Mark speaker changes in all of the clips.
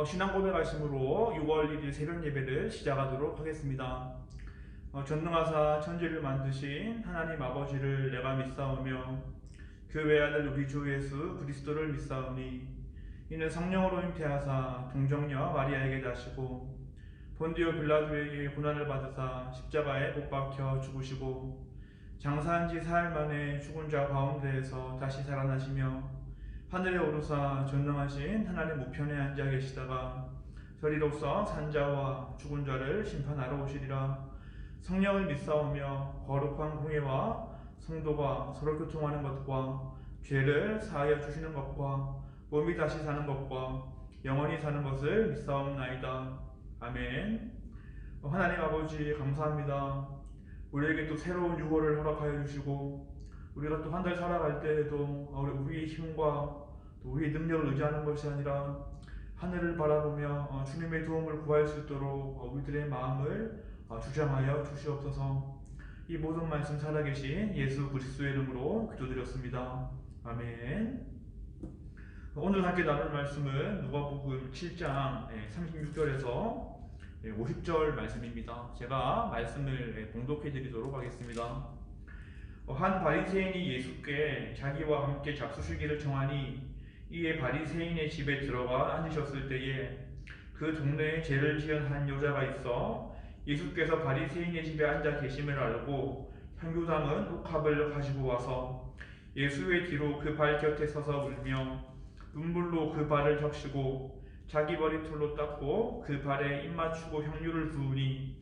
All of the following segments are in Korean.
Speaker 1: 신앙 고백하심으로 6월 1일 새벽 예배를 시작하도록 하겠습니다. 전능하사 천지를 만드신 하나님 아버지를 내가 믿사오며 그 외아들 우리 주 예수 그리스도를 믿사오니 이는 성령으로 잉태하사 동정녀 마리아에게 나시고 본디오 빌라도에게 고난을 받으사 십자가에 못 박혀 죽으시고 장사한 지 사흘 만에 죽은 자 가운데에서 다시 살아나시며 하늘에 오르사 전능하신 하나님 우편에 앉아 계시다가 저리로서 산자와 죽은 자를 심판하러 오시리라. 성령을 믿사오며 거룩한 공예와 성도가 서로 교통하는 것과 죄를 사하여 주시는 것과 몸이 다시 사는 것과 영원히 사는 것을 믿사옵나이다. 아멘. 하나님 아버지 감사합니다. 우리에게 또 새로운 유월을 허락하여 주시고 우리가 또 한 달 살아갈 때에도 우리의 힘과 또 우리의 능력을 의지하는 것이 아니라 하늘을 바라보며 주님의 도움을 구할 수 있도록 우리들의 마음을 주장하여 주시옵소서. 이 모든 말씀 살아계신 예수 그리스도의 이름으로 기도드렸습니다. 아멘. 오늘 함께 나눌 말씀은 누가복음 7장 36절에서 50절 말씀입니다. 제가 말씀을 봉독해 드리도록 하겠습니다. 한 바리새인이 예수께 자기와 함께 잡수시기를 청하니 이에 바리새인의 집에 들어가 앉으셨을 때에 그 동네에 죄를 지은 한 여자가 있어 예수께서 바리새인의 집에 앉아 계심을 알고 향유 담은 옥합을 가지고 와서 예수의 뒤로 그 발 곁에 서서 울며 눈물로 그 발을 적시고 자기 머리털로 닦고 그 발에 입 맞추고 향유를 부으니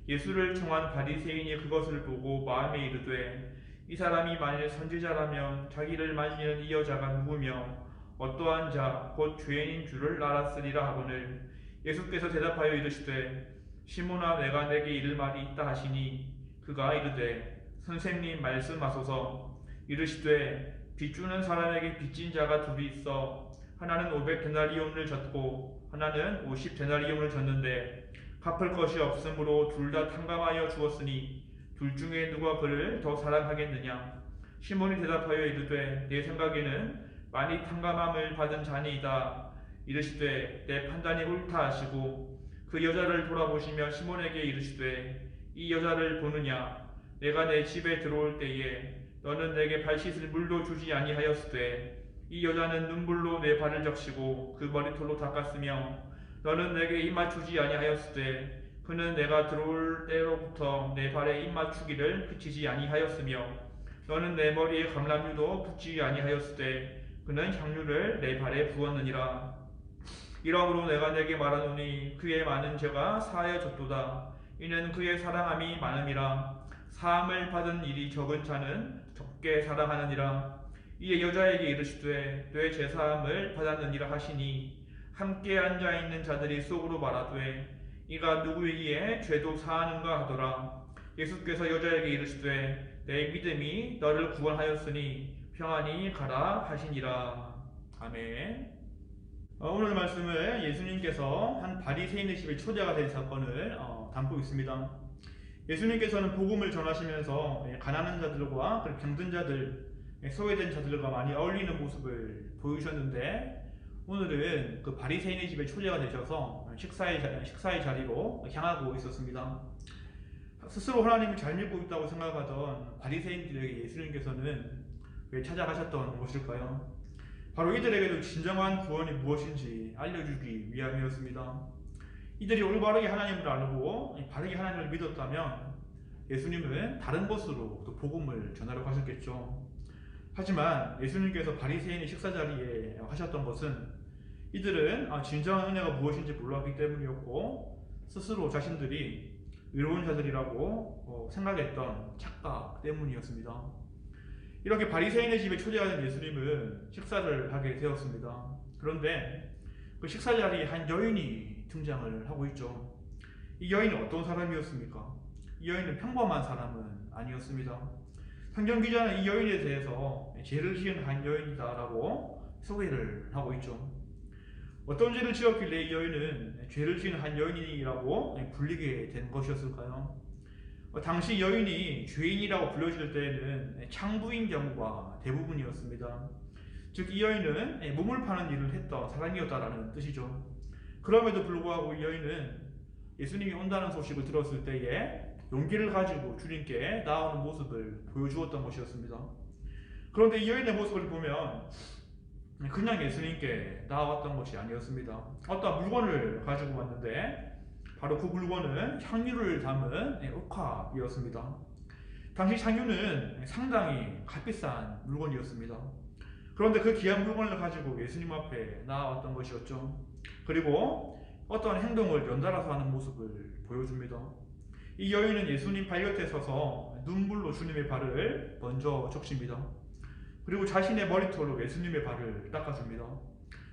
Speaker 1: 예수를 청한 바리새인이 그것을 보고 마음에 이르되 이 사람이 만일 선지자라면 자기를 말리는 이 여자가 누구며 어떠한 자 곧 죄인인 줄을 알았으리라 하거늘 예수께서 대답하여 이르시되 시몬아 내가 내게 이를 말이 있다 하시니 그가 이르되 선생님 말씀하소서. 이르시되 빚주는 사람에게 빚진 자가 둘이 있어 하나는 500데나리온을 졌고 하나는 50데나리온을 졌는데 갚을 것이 없으므로 둘 다 탕감하여 주었으니 둘 중에 누가 그를 더 사랑하겠느냐. 시몬이 대답하여 이르되 내 생각에는 많이 탕감함을 받은 자니이다. 이르시되 내 판단이 옳다 하시고 그 여자를 돌아보시며 시몬에게 이르시되 이 여자를 보느냐. 내가 내 집에 들어올 때에 너는 내게 발 씻을 물도 주지 아니하였으되 이 여자는 눈물로 내 발을 적시고 그 머리털로 닦았으며 너는 내게 입 맞추지 아니하였으되 그는 내가 들어올 때로부터 내 발에 입 맞추기를 그치지 아니하였으며 너는 내 머리에 감람유도 붓지 아니하였으되 그는 향유를 내 발에 부었느니라. 이러므로 내가 내게 말하노니 그의 많은 죄가 사하여졌도다. 이는 그의 사랑함이 많음이라. 사함을 받은 일이 적은 자는 적게 사랑하느니라. 이에 여자에게 이르시되 내 제사함을 받았느니라 하시니 함께 앉아있는 자들이 속으로 말하되 이가 누구이기에 죄도 사하는가 하더라. 예수께서 여자에게 이르시되 내 믿음이 너를 구원하였으니 평안히 가라 하시니라. 아멘. 오늘 말씀을 예수님께서 한 바리새인의 집에 초대가 된 사건을 담고 있습니다. 예수님께서는 복음을 전하시면서 가난한 자들과 병든 자들, 소외된 자들과 많이 어울리는 모습을 보이셨는데 오늘은 그 바리새인의 집에 초대가 되셔서 식사의 자리로 향하고 있었습니다. 스스로 하나님을 잘 믿고 있다고 생각하던 바리새인들에게 예수님께서는 왜 찾아가셨던 것일까요? 바로 이들에게도 진정한 구원이 무엇인지 알려주기 위함이었습니다. 이들이 올바르게 하나님을 알고 바르게 하나님을 믿었다면 예수님은 다른 곳으로 또 복음을 전하러 가셨겠죠. 하지만 예수님께서 바리새인의 식사 자리에 하셨던 것은 이들은 진정한 은혜가 무엇인지 몰랐기 때문이었고 스스로 자신들이 의로운 자들이라고 생각했던 착각 때문이었습니다. 이렇게 바리새인의 집에 초대가 된 예수님은 식사를 하게 되었습니다. 그런데 그 식사 자리에 한 여인이 등장을 하고 있죠. 이 여인은 어떤 사람이었습니까? 이 여인은 평범한 사람은 아니었습니다. 성경 기자는 이 여인에 대해서 죄를 지은 한 여인이다라고 소개를 하고 있죠. 어떤 죄를 지었길래 이 여인은 죄를 지은 한 여인이라고 불리게 된 것이었을까요? 당시 여인이 죄인이라고 불려질 때에는 창부인 경우가 대부분이었습니다. 즉 이 여인은 몸을 파는 일을 했던 사람이었다라는 뜻이죠. 그럼에도 불구하고 이 여인은 예수님이 온다는 소식을 들었을 때에 용기를 가지고 주님께 나아오는 모습을 보여주었던 것이었습니다. 그런데 이 여인의 모습을 보면 그냥 예수님께 나아왔던 것이 아니었습니다. 어떤 물건을 가지고 왔는데 바로 그 물건은 향유를 담은 옥합이었습니다. 당시 향유는 상당히 값비싼 물건이었습니다. 그런데 그 귀한 물건을 가지고 예수님 앞에 나아왔던 것이었죠. 그리고 어떤 행동을 연달아서 하는 모습을 보여줍니다. 이 여인은 예수님 발 곁에 서서 눈물로 주님의 발을 먼저 적십니다. 그리고 자신의 머리털로 예수님의 발을 닦아줍니다.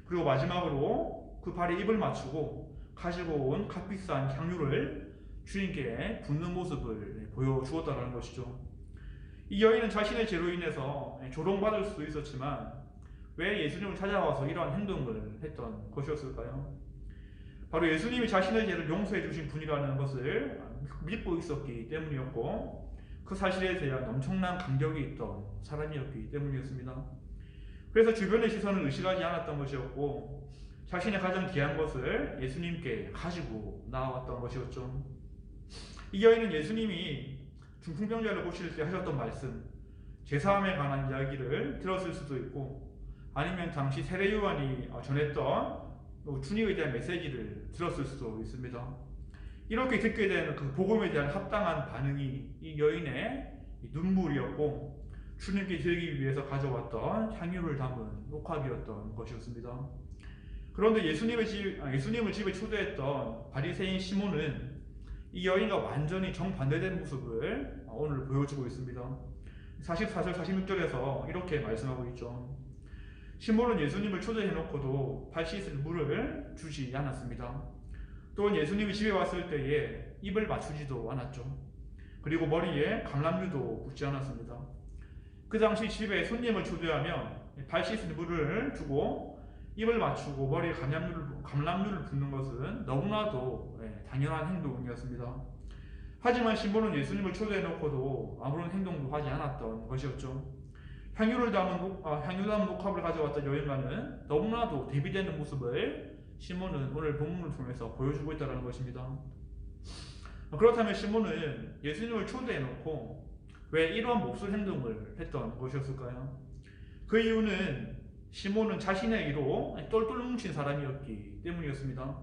Speaker 1: 그리고 마지막으로 그 발에 입을 맞추고 가지고 온 값비싼 향유를 주님께 붓는 모습을 보여주었다는 것이죠. 이 여인은 자신의 죄로 인해서 조롱받을 수도 있었지만 왜 예수님을 찾아와서 이러한 행동을 했던 것이었을까요? 바로 예수님이 자신의 죄를 용서해 주신 분이라는 것을 믿고 있었기 때문이었고 그 사실에 대한 엄청난 감격이 있던 사람이었기 때문이었습니다. 그래서 주변의 시선을 의식하지 않았던 것이었고 자신의 가장 귀한 것을 예수님께 가지고 나아왔던 것이었죠. 이 여인은 예수님이 중풍병자를 고칠 때 하셨던 말씀, 제사함에 관한 이야기를 들었을 수도 있고 아니면 당시 세례 요한이 전했던 주님에 대한 메시지를 들었을 수도 있습니다. 이렇게 듣게 되는 그 복음에 대한 합당한 반응이 이 여인의 눈물이었고 주님께 드리기 위해서 가져왔던 향유를 담은 옥합이었던 것이었습니다. 그런데 예수님을 집에 초대했던 바리새인 시몬은 이 여인과 완전히 정반대된 모습을 오늘 보여주고 있습니다. 44절 46절에서 이렇게 말씀하고 있죠. 시몬은 예수님을 초대해놓고도 발 씻을 물을 주지 않았습니다. 또한 예수님이 집에 왔을 때에 입을 맞추지도 않았죠. 그리고 머리에 감람류도 붓지 않았습니다. 그 당시 집에 손님을 초대하면 발 씻을 물을 주고 입을 맞추고 머리에 감람류를 붓는 것은 너무나도 당연한 행동이었습니다. 하지만 시몬은 예수님을 초대해놓고도 아무런 행동도 하지 않았던 것이었죠. 향유 담은 옥합을 가져왔던 여인과는 너무나도 대비되는 모습을 시몬은 오늘 본문을 통해서 보여주고 있다는 것입니다. 그렇다면 시몬은 예수님을 초대해놓고 왜 이러한 몹쓸 행동을 했던 것이었을까요? 그 이유는 시몬은 자신의 이로 똘똘 뭉친 사람이었기 때문이었습니다.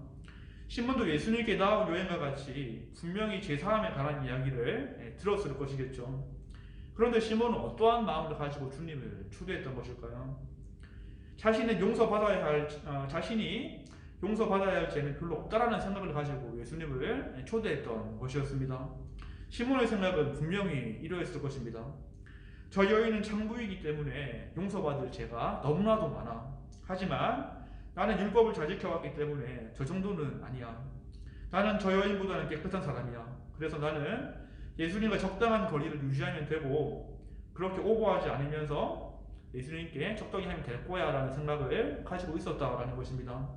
Speaker 1: 시몬도 예수님께 나온 여인과 같이 분명히 제사함에 관한 이야기를 들었을 것이겠죠. 그런데 시몬은 어떠한 마음을 가지고 주님을 초대했던 것일까요? 자신이 용서받아야 할 죄는 별로 없다라는 생각을 가지고 예수님을 초대했던 것이었습니다. 시몬의 생각은 분명히 이러했을 것입니다. 저 여인은 창부이기 때문에 용서받을 죄가 너무나도 많아. 하지만 나는 율법을 잘 지켜왔기 때문에 저 정도는 아니야. 나는 저 여인보다는 깨끗한 사람이야. 그래서 나는 예수님과 적당한 거리를 유지하면 되고 그렇게 오버하지 않으면서 예수님께 적당히 하면 될 거야 라는 생각을 가지고 있었다라는 것입니다.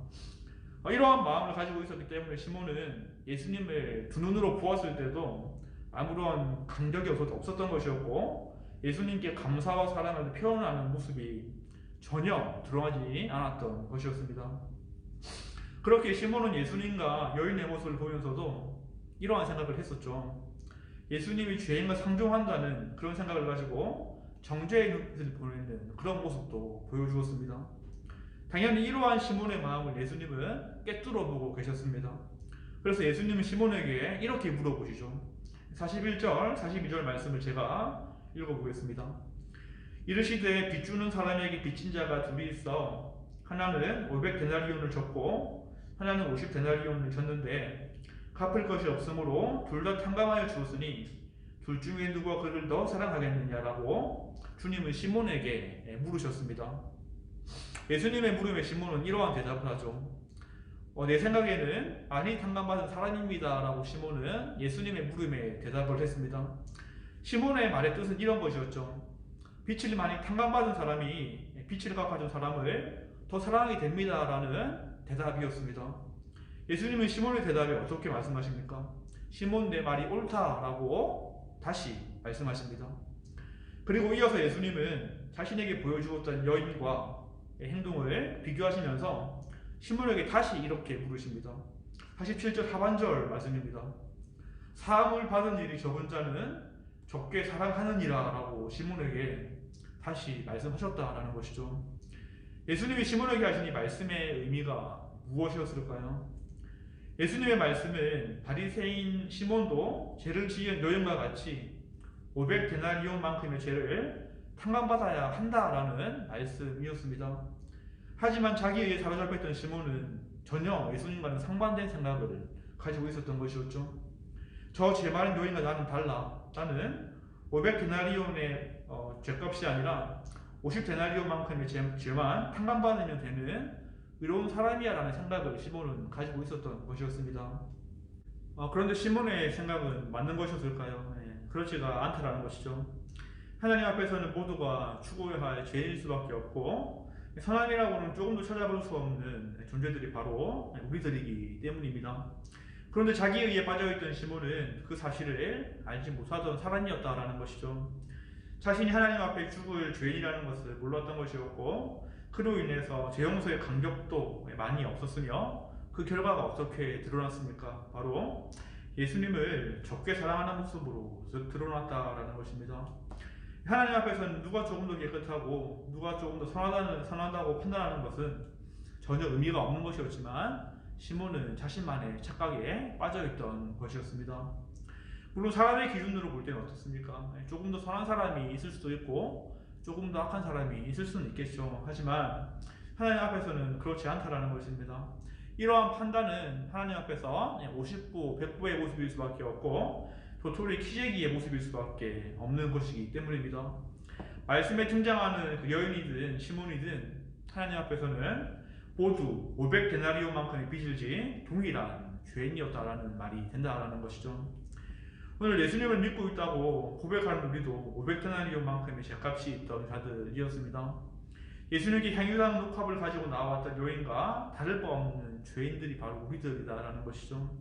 Speaker 1: 이러한 마음을 가지고 있었기 때문에 시몬은 예수님을 두 눈으로 보았을 때도 아무런 감격이 없었던 것이었고 예수님께 감사와 사랑을 표현하는 모습이 전혀 드러나지 않았던 것이었습니다. 그렇게 시몬은 예수님과 여인의 모습을 보면서도 이러한 생각을 했었죠. 예수님이 죄인과 상종한다는 그런 생각을 가지고 정죄의 눈빛을 보이는 그런 모습도 보여주었습니다. 당연히 이러한 시몬의 마음을 예수님은 꿰뚫어 보고 계셨습니다. 그래서 예수님은 시몬에게 이렇게 물어보시죠. 41절, 42절 말씀을 제가 읽어보겠습니다. 이르시되 빚주는 사람에게 빚진 자가 둘이 있어 하나는 500데나리온을 졌고 하나는 50데나리온을 졌는데 갚을 것이 없으므로 둘 다 탕감하여 주었으니 둘 중에 누가 그를 더 사랑하겠느냐라고 주님은 시몬에게 물으셨습니다. 예수님의 물음에 시몬은 이러한 대답을 하죠. 내 생각에는 많이 탕감받은 사람입니다 라고 시몬은 예수님의 물음에 대답을 했습니다. 시몬의 말의 뜻은 이런 것이었죠. 빚을 많이 탕감받은 사람이 빚을 갚아준 사람을 더 사랑하게 됩니다 라는 대답이었습니다. 예수님은 시몬의 대답에 어떻게 말씀하십니까? 시몬 내 말이 옳다 라고 다시 말씀하십니다. 그리고 이어서 예수님은 자신에게 보여주었던 여인과 행동을 비교하시면서 시몬에게 다시 이렇게 부르십니다. 47절 하반절 말씀입니다. 사함을 받은 일이 적은 자는 적게 사랑하느니라 라고 시몬에게 다시 말씀하셨다라는 것이죠. 예수님이 시몬에게 하신 이 말씀의 의미가 무엇이었을까요? 예수님의 말씀은 바리새인 시몬도 죄를 지은 여인과 같이 500데나리온만큼의 죄를 탕감받아야 한다라는 말씀이었습니다. 하지만 자기에게 사로잡혔던 시몬은 전혀 예수님과는 상반된 생각을 가지고 있었던 것이었죠. 저 죄 많은 여인과 나는 달라. 나는 500데나리온의 죄값이 아니라 50데나리온만큼의 죄만 탕감받으면 되는 의로운 사람이야 라는 생각을 시몬은 가지고 있었던 것이었습니다. 그런데 시몬의 생각은 맞는 것이었을까요? 그렇지가 않다라는 것이죠. 하나님 앞에서는 모두가 추구해야 할 죄일 수밖에 없고 선함이라고는 조금도 찾아볼 수 없는 존재들이 바로 우리들이기 때문입니다. 그런데 자기에 의해 빠져있던 시몬은 그 사실을 알지 못하던 사람이었다라는 것이죠. 자신이 하나님 앞에 죽을 죄인이라는 것을 몰랐던 것이었고 그로 인해서 죄 용서의 간격도 많이 없었으며 그 결과가 어떻게 드러났습니까? 바로 예수님을 적게 사랑하는 모습으로 드러났다라는 것입니다. 하나님 앞에서는 누가 조금 더 깨끗하고 누가 조금 더 선하다고 판단하는 것은 전혀 의미가 없는 것이었지만 시몬은 자신만의 착각에 빠져있던 것이었습니다. 물론 사람의 기준으로 볼 때는 어떻습니까? 조금 더 선한 사람이 있을 수도 있고 조금 더 악한 사람이 있을 수는 있겠죠. 하지만 하나님 앞에서는 그렇지 않다라는 것입니다. 이러한 판단은 하나님 앞에서 50부, 100부의 모습일 수밖에 없고 도토리 키재기의 모습일 수밖에 없는 것이기 때문입니다. 말씀에 등장하는 그 여인이든 시몬이든 하나님 앞에서는 모두 500데나리온만큼의 빚을 진 동일한 죄인이었다라는 말이 된다라는 것이죠. 오늘 예수님을 믿고 있다고 고백하는 우리도 500데나리온만큼의 죄값이 있던 자들이었습니다. 예수님께 향유당 녹합을 가지고 나왔던 여인과 다를 바 없는 죄인들이 바로 우리들이다라는 것이죠.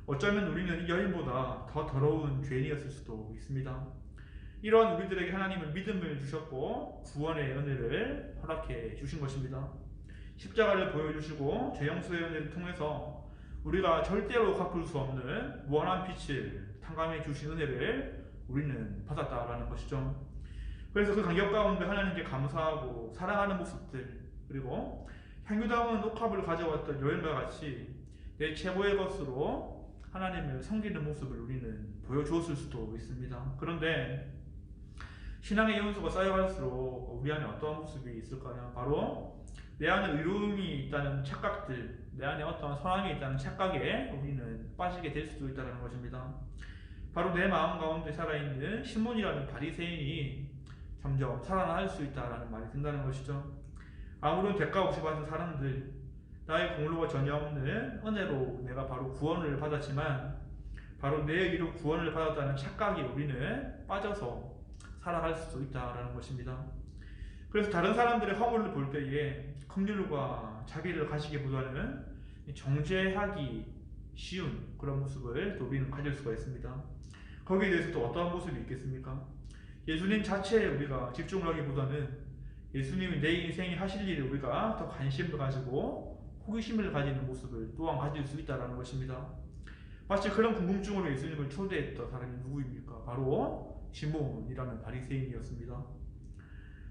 Speaker 1: 어쩌면 우리는 이 여인보다 더 더러운 죄인이었을 수도 있습니다. 이러한 우리들에게 하나님은 믿음을 주셨고 구원의 은혜를 허락해 주신 것입니다. 십자가를 보여주시고 죄 용서의 은혜를 통해서 우리가 절대로 갚을 수 없는 무한한 빛을 탕감해 주신 은혜를 우리는 받았다라는 것이죠. 그래서 그 간격 가운데 하나님께 감사하고 사랑하는 모습들, 그리고 향유다운 옥합을 가져왔던 여인과 같이 내 최고의 것으로 하나님을 섬기는 모습을 우리는 보여주었을 수도 있습니다. 그런데 신앙의 연수가 쌓여갈수록 우리 안에 어떤 모습이 있을까요? 바로 내 안에 의로움이 있다는 착각들, 내 안에 어떤 선함이 있다는 착각에 우리는 빠지게 될 수도 있다는 것입니다. 바로 내 마음 가운데 살아있는 시몬이라는 바리새인이 점점 살아날 수 있다는 말이 든다는 것이죠. 아무런 대가 없이 받은 사람들, 나의 공로가 전혀 없는 은혜로 내가 바로 구원을 받았지만 바로 내 의로 구원을 받았다는 착각이 우리는 빠져서 살아갈 수도 있다는 것입니다. 그래서 다른 사람들의 허물을 볼 때에 긍휼과 자비를 가지기보다는 정죄하기 쉬운 그런 모습을 또 우리는 가질 수가 있습니다. 거기에 대해서 또 어떠한 모습이 있겠습니까? 예수님 자체에 우리가 집중을 하기보다는 예수님이 내 인생에 하실 일에 우리가 더 관심을 가지고 호기심을 가지는 모습을 또한 가질 수 있다는 것입니다. 마치 그런 궁금증으로 예수님을 초대했던 사람이 누구입니까? 바로 시몬이라는 바리새인이었습니다.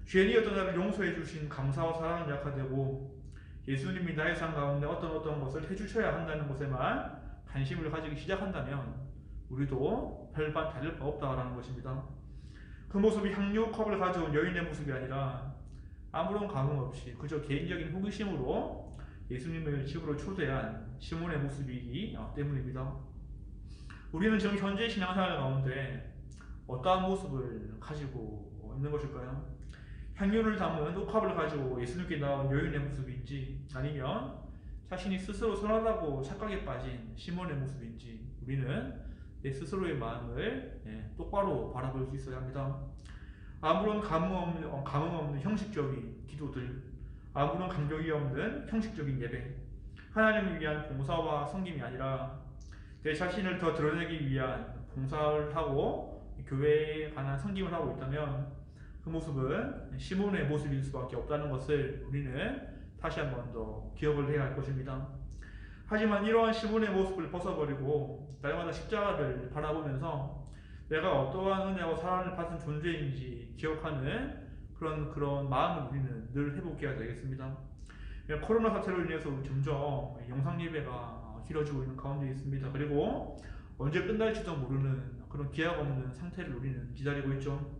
Speaker 1: 죄인이었던 나를 용서해 주신 감사와 사랑을 약화되고 예수님이 나의 삶 가운데 어떤 것을 해주셔야 한다는 것에만 관심을 가지기 시작한다면 우리도 별반 다를 바 없다라는 것입니다. 그 모습이 향유컵을 가져온 여인의 모습이 아니라 아무런 감흥 없이 그저 개인적인 호기심으로 예수님을 집으로 초대한 시몬의 모습이기 때문입니다. 우리는 지금 현재 신앙생활 가운데 어떠한 모습을 가지고 있는 것일까요? 향유를 담은 옥합을 가지고 예수님께 나온 여인의 모습인지 아니면 자신이 스스로 선하다고 착각에 빠진 시몬의 모습인지 우리는 내 스스로의 마음을 똑바로 바라볼 수 있어야 합니다. 아무런 감흥 없는 형식적인 기도들, 아무런 감격이 없는 형식적인 예배, 하나님을 위한 봉사와 섬김이 아니라 내 자신을 더 드러내기 위한 봉사를 하고 교회에 관한 섬김을 하고 있다면 그 모습은 시몬의 모습일 수밖에 없다는 것을 우리는 다시 한 번 더 기억을 해야 할 것입니다. 하지만 이러한 시몬의 모습을 벗어버리고 날마다 십자가를 바라보면서 내가 어떠한 은혜와 사랑을 받은 존재인지 기억하는 그런 마음을 우리는 늘 회복해야 되겠습니다. 코로나 사태로 인해서 점점 영상 예배가 길어지고 있는 가운데 있습니다. 그리고 언제 끝날지도 모르는 그런 기약 없는 상태를 우리는 기다리고 있죠.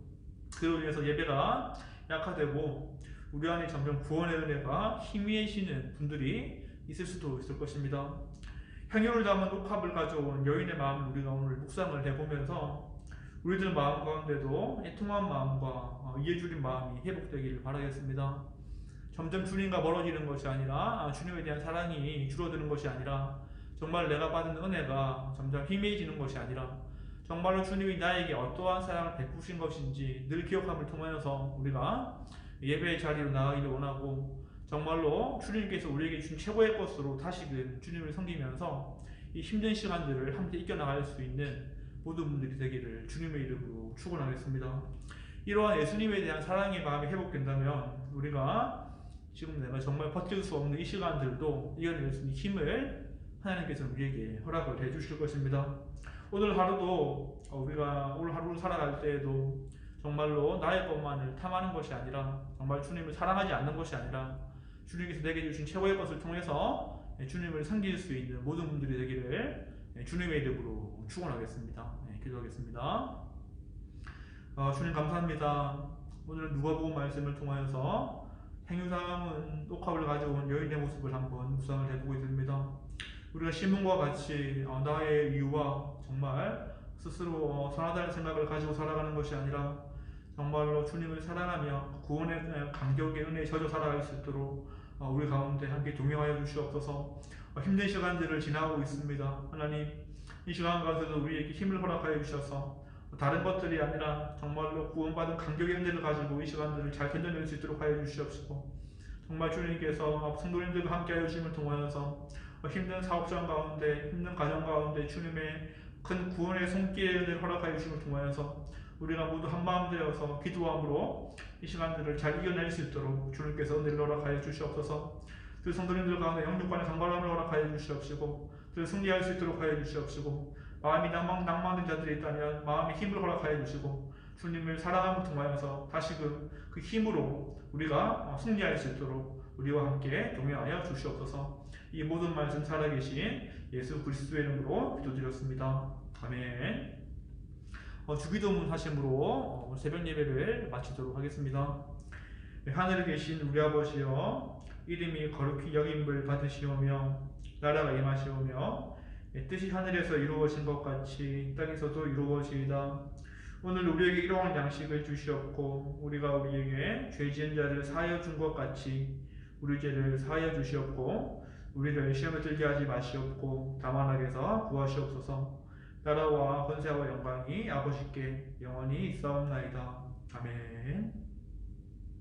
Speaker 1: 그로 인해서 예배가 약화되고 우리 안에 점점 구원의 은혜가 희미해지는 분들이 있을 수도 있을 것입니다. 향유를 담은 옥합을 가져온 여인의 마음을 우리가 오늘 묵상을 해보면서 우리들 마음 가운데도 애통한 마음과 이해주린 마음이 회복되기를 바라겠습니다. 점점 주님과 멀어지는 것이 아니라 주님에 대한 사랑이 줄어드는 것이 아니라 정말 내가 받은 은혜가 점점 희미해지는 것이 아니라 정말로 주님이 나에게 어떠한 사랑을 베푸신 것인지 늘 기억함을 통하여서 우리가 예배의 자리로 나아가기를 원하고 정말로 주님께서 우리에게 준 최고의 것으로 다시금 주님을 섬기면서 이 힘든 시간들을 함께 이겨나갈 수 있는 모든 분들이 되기를 주님의 이름으로 축원하겠습니다. 이러한 예수님에 대한 사랑의 마음이 회복된다면 우리가 지금 내가 정말 버틸 수 없는 이 시간들도 이겨낼 수 있는 힘을 하나님께서 우리에게 허락을 해주실 것입니다. 오늘 하루도 우리가 오늘 하루를 살아갈 때에도 정말로 나의 것만을 탐하는 것이 아니라 정말 주님을 사랑하지 않는 것이 아니라 주님께서 내게 주신 최고의 것을 통해서 주님을 섬길 수 있는 모든 분들이 되기를 주님의 이름으로 축원하겠습니다. 기도하겠습니다. 주님 감사합니다. 오늘 누가복음 말씀을 통하여서 행유담은 옥합을 가져온 여인의 모습을 한번 묵상을 해보고 있습니다. 우리가 신문과 같이 나의 이유와 정말 스스로 선하다는 생각을 가지고 살아가는 것이 아니라 정말로 주님을 사랑하며 구원의 감격의 은혜에 젖어 살아갈 수 있도록 우리 가운데 함께 동행하여 주시옵소서. 힘든 시간들을 지나고 있습니다. 하나님, 이 시간 가운데도 우리에게 힘을 허락하여 주셔서 다른 것들이 아니라 정말로 구원받은 감격의 은혜를 가지고 이 시간들을 잘 견뎌낼 수 있도록 하여 주시옵시고 정말 주님께서 성도님들과 함께하여 주심을 통하여서 힘든 사업장 가운데 힘든 가정 가운데 주님의 큰 구원의 손길의 은혜를 허락하여 주심을 통하여서 우리가 모두 한마음 되어서 기도함으로 이 시간들을 잘 이겨낼 수 있도록 주님께서 은혜를 허락하여 주시옵소서. 그 성도님들 가운데 영육간의 강건함을 허락하여 주시옵시고 그 승리할 수 있도록 하여 주시옵시고 마음이 낭망된 자들이 있다면 마음의 힘을 허락하여 주시고 주님을 사랑함을 통하여서 다시금 그 힘으로 우리가 승리할 수 있도록 우리와 함께 동행하여 주시옵소서. 이 모든 말씀 살아계신 예수 그리스도의 이름으로 기도드렸습니다. 아멘. 주기도문 하심으로 새벽 예배를 마치도록 하겠습니다. 하늘에 계신 우리 아버지여, 이름이 거룩히 여김을 받으시오며 나라가 임하시오며 뜻이 하늘에서 이루어진 것 같이 땅에서도 이루어지이다. 오늘 우리에게 일용할 양식을 주시옵고 우리가 우리에게 죄 지은 자를 사하여 준 것 같이 우리 죄를 사하여 주시옵고 우리를 시험에 들게 하지 마시옵고 다만 악에서 구하시옵소서. 나라와 권세와 영광이 아버지께 영원히 있사옵나이다. 아멘.